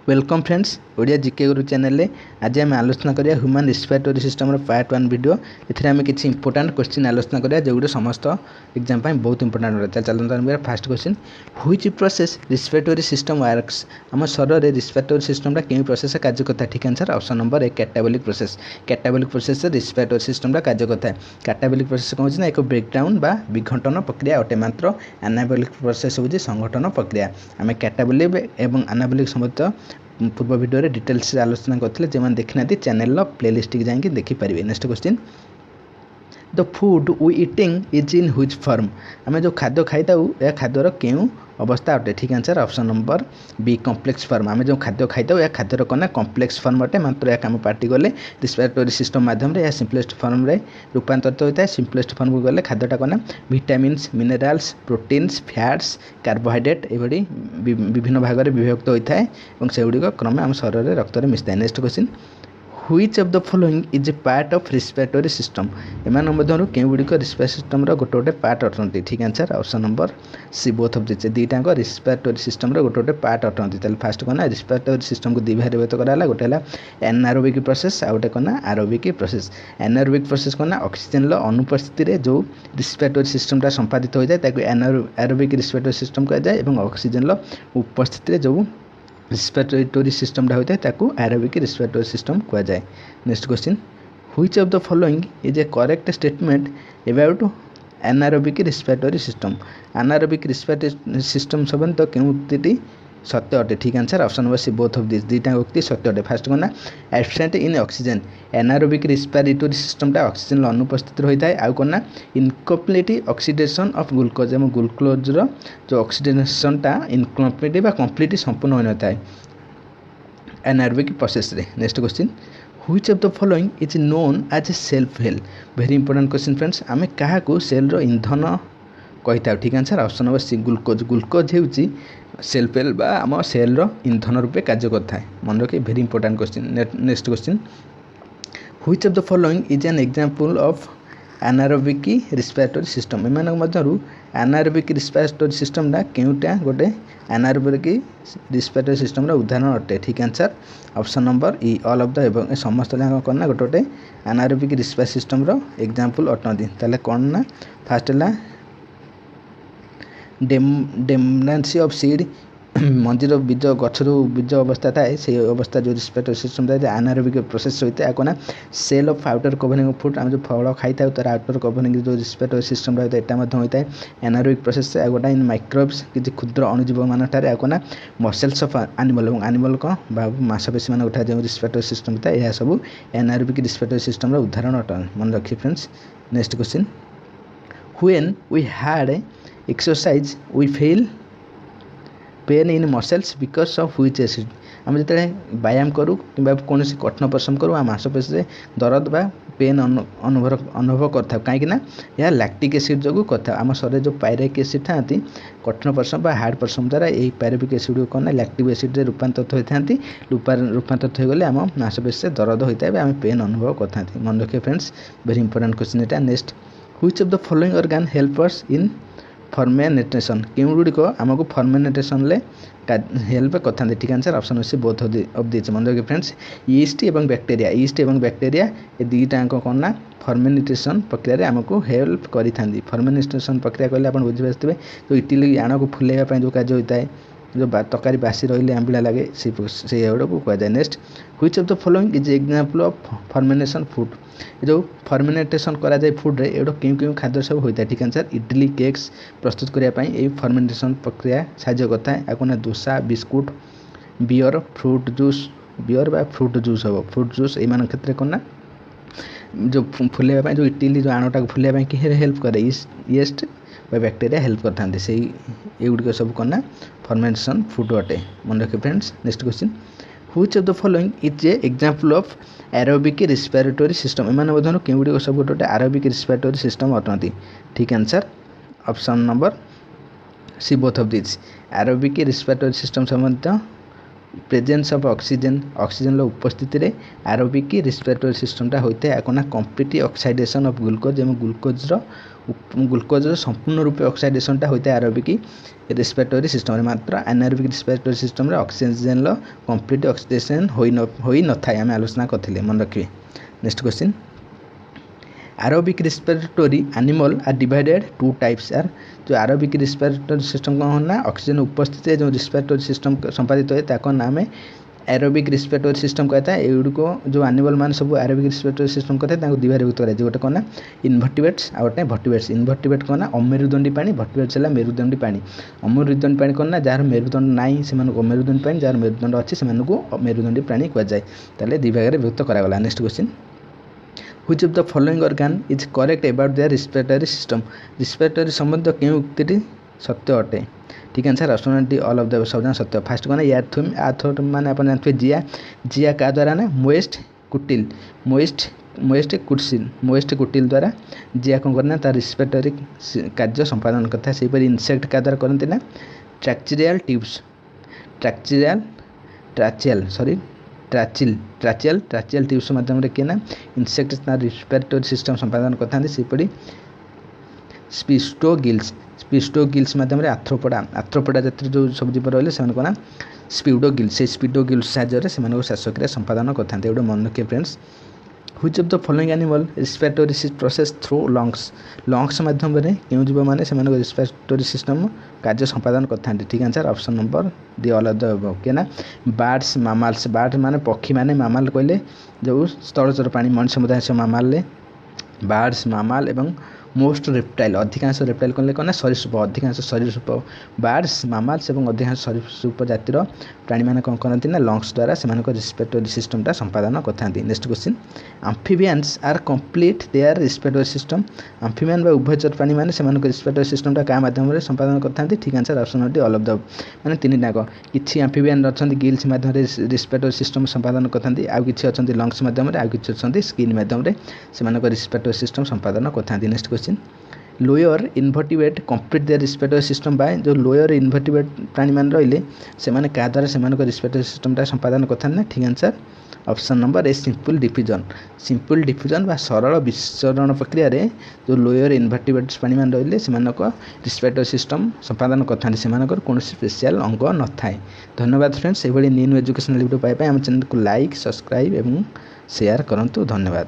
Welcome friends Odia GK गुरु channel रे आज आम आलोचना करिया ह्यूमन रेस्पिरेटरी सिस्टम रो पार्ट 1 वीडियो एथिरे आम किछि इंपोर्टेंट क्वेश्चन आलोचना करिया जेगुडे समस्त एग्जाम पाई बहुत इंपोर्टेंट रहता है। चलते हैं first question which process respiratory system works. आम शरीर रे रेस्पिरेटरी सिस्टम रा केउ प्रोसेस कार्य करता है। ठीक answer option number 1 catabolic process. Catabolic process respiratory system रा कार्य करता है। कैटाबोलिक प्रोसेस कौन ना एक ब्रेकडाउन बा विघटन प्रक्रिया अटे मात्र एनाबोलिक प्रोसेस होची संगठन प्रक्रिया। आम कैटाबोलिक एवं एनाबोलिक संबंधित पूर्व वीडियो रे डिटेल्स आलोचना करथिले जेमान देखिना चैनल रो प्लेलिस्ट के जाके देखि परिबे। Next question the food we eating is in which form. आम जो खाद्य खाइताऊ या खाद्यर केउ अवस्था अटे। ठीक answer option number B complex form. आम जो खाद्य खाइताऊ या खाद्यर कना कॉम्प्लेक्स फॉर्म अटे मात्र या काम पार्टी गले रेस्पिरेटरी सिस्टम माध्यम रे या सिंपलेस्ट फॉर्म रे रूपांतरित होता है। सिंपलेस्ट फॉर्म को गले खाद्यटा कना vitamins minerals proteins fats carbohydrate एभडी विभिन्न भाग में विभक्त होता है और से गुड़िक क्रमे आम शरीर में रक्त में मिसता है। Next question which of the following is A part of respiratory system. एमान मध्यरु केउ गुड़िक रेस्पिरेटरी सिस्टम रो गोटे गोटे पार्ट अटंती। ठीक answer option number C both of this दीटाक रेस्पिरेटरी सिस्टम रो गोटे गोटे पार्ट अटंती। ताले फर्स्ट कना रेस्पिरेटरी सिस्टम को दि भाग विभक्त कराला। गोटे हला एनारोबिक प्रोसेस आ गोटे कना एरोबिक प्रोसेस। एनारोबिक प्रोसेस कना ऑक्सीजन लो अनुपस्थिति रे जो रेस्पिरेटरी सिस्टम ता संपादित हो जाए ताको एरोबिक रेस्पिरेटरी सिस्टम कहा जाए और ऑक्सीजन लो उपस्थिति रे जो रेस्पिरेटरी सिस्टम टा होता है ताकू एरोबिक रेस्पिरेटरी सिस्टम कहा जाए। Next question which of the following is a correct statement about anaerobic respiratory system. Anaerobic respiratory system संबंध केउक्ति सत्य अटे। ठीक answer option number C both of this दीटा उक्ति सत्य अटे। फर्स्ट कना absent in oxygen anaerobic respiratory system टा ऑक्सीजन अनुपस्थित होता है। आउ कना इनकम्प्लीट ऑक्सीडेशन ऑफ ग्लूकोज एवं ग्लूकोज रो जो ऑक्सीडेशन टा इनकम्प्लीट बा कंप्लीट संपूर्ण होता है एनारोबिक प्रोसेस रे। Next question which of the following is known as a cell fuel. Very important question friends. आमे काहा को सेल रो ईंधन कहिता। ठीक answer option number C glucose. Glucose हेउची सेल फेल बा आम सेल रो ईंधन रूपे कार्य करता है। मन रखिए very important question. Next question which of the following is an example of anaerobic respiratory system. एमान मध्यरु एनारोबिक रेस्पिरेटरी सिस्टम टा केउटा गोटे एनारोबिक रेस्पिरेटरी सिस्टम रा उदाहरण अटे। ठीक answer option number E all of the एवं समस्त जाक करना गोटे गोटे एनारोबिक रेस्पिरेटरी सिस्टम रो एग्जांपल अटंती। ताले कोन ना फर्स्ट हला डेमनेंसी ऑफ सीड मंजीर बीज गचर बीज अवस्था थाए से अवस्था जो रेस्पिरेटरी सिस्टम था एनारोबिक प्रोसेस होता है। कोना cell of outer covering food आम जो फल खाई था तार आउटर कवरिंग जो रेस्पिरेटरी सिस्टम रहता है यहाँ होता है एनारोबिक प्रोसेस। आ गोटा इन माइक्रोब्स किसी क्षुद्र अणुजीव मान कोना मसल्स ऑफ एनिमल और एनिमल कौन मांसपेशी मान उठा जो रेस्पिरेटरी सिस्टम था यह सब एनारोबिक रेस्पिरेटरी सिस्टम उदाहरण अटन। मन रखिए friends. Next question when we had exercise we feel pain in muscles because of which acid. आम जो व्यायाम करूँ कि कौन कठिन परिश्रम करूँ आ मांसपेशी दर्द बा पेन अनुभव करता कहीं यह लैक्टिक एसिड जो करता आम शरीर जो पायरिक एसिड था कठिन परिश्रम बा हार्ड परिश्रम द्वारा यही पायरिक एसिड को कौन लैक्टिक एसिड रूपांतरित होता रूपांतरित हो गले आम मांसपेशी दर्द होता है आम पेन अनुभव करता। मन रखिए फ्रेंड्स वेरी इंपोर्टेंट क्वेश्चन एटा। Next which of the following organ help us in fermentation. केउं गुड़िक आमको फर्मेंटेशन ले हेल्प करते। ठीक answer option C both of this. मन रखिए फ्रेंड्स यीस्ट एवं बैक्टीरिया यीस्ट एवं बैक्टीरिया ये दुईटा कौन ना फर्मेंटेशन प्रक्रिया आमको हेल्प करी। फर्मेंटेशन प्रक्रिया कहले आप बुझीपारे जो इटली आण को फुलेगा जो कार्य होता है जो तरकारी बासी रही आंबिला लगे से गुड़ा को कहुए। Next which of the following is example of fermentation food. जो फर्मेंटेशन करा जाए फूड रे एडो क्यों क्यों खाद्य सब होता है। ठीक आंसर इडली केक्स प्रस्तुत करने फर्मेंटेशन प्रक्रिया साहाय्य करता है। आपको dosa biscuit beer fruit juice beer बा फ्रूट जूस हम फ्रूट जूस ये क्षेत्र कौन ना जो फुलेगा जो इटली जो आणटा को फुलेगा कि हेल्प करे यीस्ट बैक्टीरिया हेल्प करते से युड़क सब कौन ना फर्मेंटेशन फूड अटे। मन रखिए friends. Next question which of the following is A example of aerobic respiratory system. एमान मध्यरु केउ गुड़िक सब गोटे गोटे एरोबिक रेस्पिरेटरी सिस्टम अटंती। ठीक answer option number C both of this. Aerobic respiratory system संबंध प्रेजेंस ऑफ ऑक्सीजन उपस्थिति रे एरोबिक रेस्पिरेटरी सिस्टम टा होता है कोना कंप्लीट ऑक्सीडेशन ऑफ ग्लूकोज एवं ग्लूकोज संपूर्ण रूपे ऑक्सीडेशन टा होता है एरोबिक रेस्पिरेटरी सिस्टम रे मात्र एनारोबिक रेस्पिरेटरी सिस्टम रे ऑक्सीजन लो कंप्लीट ऑक्सीडेशन होई न थाए आम आलोचना करथिले मन रखिए। Next question aerobic respiratory animal are divided two types आर जो एरोबिक रेस्पिरेटरी सिस्टम कौन होना ऑक्सीजन उपस्थित जो रेस्पिरेटरी सिस्टम संपादित होए ताको नाम है एरोबिक रेस्पिरेटरी सिस्टम कहता है। एगुड़ी को जो एनिमल मान सब एरोबिक रेस्पिरेटरी सिस्टम कहते हैं दिवार भुक्त कराए गोटे कौन इनभर्टिब्रेट्स आ गोटे भर्टिब्रेट्स। इनभर्टिब्रेट कौन अमेरुदंडी पानी भर्टिब्रेट्स है मेरुदंडी पानी। अमेरुदंडी पानी कौन जार मेरुदंड नाई से अमेरुदंडी पानी जार मेरुदंड अच्छी से मेरुदंडी प्राणी कहुए ताले दि भाग में विभक्त करागला। Next question which of the following organ is correct about their respiratory system respiratory संबंध क्यों उक्ति सत्य अटे। ठीक answer option D all of the सब सत्य। फास्ट कौन याथुम आथोट माने अपन जानते जिया जिया का द्वारा ना मोएस्ट कुटिल मोएस्ट कुटिल द्वारा जिया कौन करना तार रेस्पिरेटरी कार्य संपादन करता है। सेपरि इंसेक्ट का द्वारा करते ना ट्रैक्चुरियल ट्यूब्स ट्राचियल ट्यूब्स माध्यम किए ना इंसेक्ट तार रेस्पिरेटरी सिस्टम संपादन करता है। सेपरि स्पिस्टोगिल्स माध्यम आर्थ्रोपोडा जातिर जो सब जीव रही है कौन स्पिडोगिल्स साहाय्य से श्वासक्रिया संपादन करते गोटे मन रखिए friends. Which of the following animal respiratory process through lungs माध्यम क्यों जीव मैंने रेस्पिरेटरी सिस्टम कार्य संपादन करते। ठीक answer option number D all of the above के ना बर्ड्स मामल्स बर्ड माने पक्षी माने मामल कहले जो स्थलचर प्राणी मनुष्य मुदाय मामल बर्ड्स मामल एवं मोस्ट रेप्टाइल अधिकांश रेप्टाइल कहले कौन सरीसृप अधिकांश सरीसृप बर्ड्स मामल्स एवं अधिकांश सरीसृप जातिर प्राणी मैंने कौन करती ना लंग्स द्वारा से रेस्पिरेटरी सिस्टमटा संपादन करते। Next question amphibians are complete their respiratory system amphibian उभयचर प्राणी मैंने रेस्पिरेटरी सिस्टमटा क्या माध्यम संपादन करते। ठीक answer option D all of the मैंने तीन टाक किसी आम्फिबियन अच्छा गिल्स माध्यम रेस्पिरेटरी सिस्टम संपादन करते आउ कि अच्छा लंग्स माध्यम आउ कि अच्छा स्किन माध्यम से रेस्पिरेटरी सिस्टम संपादन करते। Next question lower इनभर्टिब्रेट complete their respiratory system by जो लोअर इनभर्टिब्रेट प्राणी मान रहिले से माने क्या द्वारा से रेस्पिरेटरी सिस्टमटा संपादन करते ना। ठीक answer option number a simple diffusion बा सरल विसरण प्रक्रिया रे जो लोअर इनभर्टिब्रेट्स प्राणी मान रहिले से रेस्पिरेटरी सिस्टम संपादन करते से कौन स्पेशल अंग न थाए। धन्यवाद फ्रेंड्स। ये न्यू एजुकेशनल वीडियो पाइबा आम चैनल को लाइक सब्सक्राइब एवं शेयर करंतु। धन्यवाद।